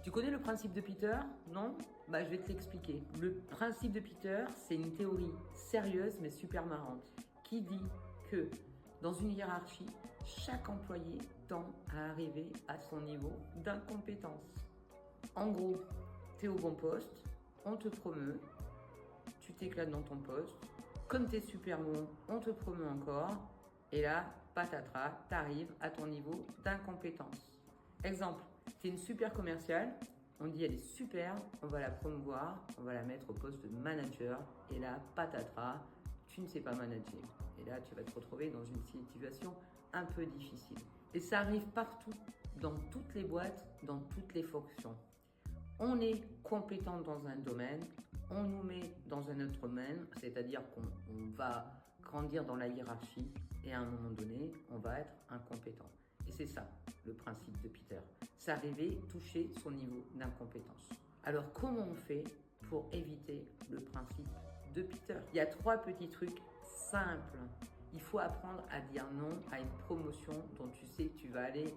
Tu connais le principe de Peter? Non? Bah, je vais te l'expliquer. Le principe de Peter, c'est une théorie sérieuse mais super marrante qui dit que dans une hiérarchie, chaque employé tend à arriver à son niveau d'incompétence. En gros, tu es au bon poste, on te promeut, tu t'éclates dans ton poste. Comme tu es super bon, on te promeut encore. Et là, patatras, tu arrives à ton niveau d'incompétence. Exemple, tu es une super commerciale, on dit elle est super, on va la promouvoir, on va la mettre au poste de manager. Et là, patatras, tu ne sais pas manager. Et là, tu vas te retrouver dans une situation un peu difficile. Et ça arrive partout, dans toutes les boîtes, dans toutes les fonctions. On est compétent dans un domaine, on nous met dans un autre domaine, c'est-à-dire qu'on va grandir dans la hiérarchie et à un moment donné, on va être incompétent. Et c'est ça, le principe de Peter. C'est arriver, toucher son niveau d'incompétence. Alors, comment on fait pour éviter le principe de Peter? Il y a 3 petits trucs simples. Il faut apprendre à dire non à une promotion dont tu sais que tu vas aller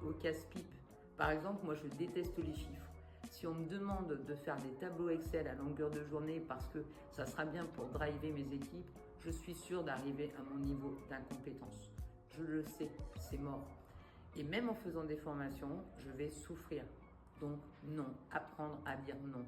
au casse-pipe. Par exemple, moi, je déteste les chiffres. Si on me demande de faire des tableaux Excel à longueur de journée parce que ça sera bien pour driver mes équipes, je suis sûr d'arriver à mon niveau d'incompétence. Je le sais, c'est mort. Et même en faisant des formations, je vais souffrir. Donc non, apprendre à dire non.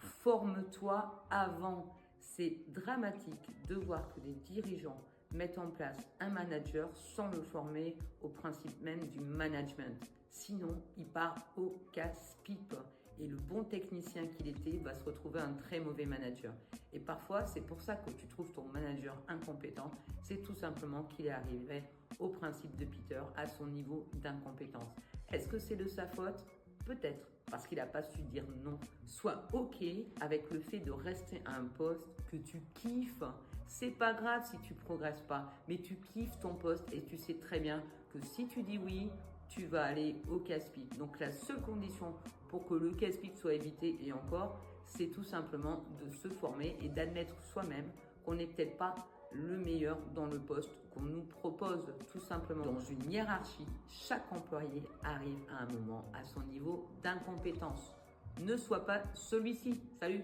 Forme-toi avant. C'est dramatique de voir que des dirigeants mettent en place un manager sans le former au principe même du management. Sinon, il part au casse-pipe. Et le bon technicien qu'il était va se retrouver un très mauvais manager. Et parfois, c'est pour ça que tu trouves ton manager incompétent. C'est tout simplement qu'il est arrivé au principe de Peter, à son niveau d'incompétence. Est-ce que c'est de sa faute? Peut-être, parce qu'il n'a pas su dire non. Sois OK avec le fait de rester à un poste que tu kiffes. C'est pas grave si tu progresses pas, mais tu kiffes ton poste et tu sais très bien que si tu dis oui, tu vas aller au casse-pipe. Donc la seule condition pour que le casse-pipe soit évité, et encore, c'est tout simplement de se former et d'admettre soi-même qu'on n'est peut-être pas le meilleur dans le poste qu'on nous propose tout simplement. Dans une hiérarchie, chaque employé arrive à un moment à son niveau d'incompétence. Ne sois pas celui-ci. Salut!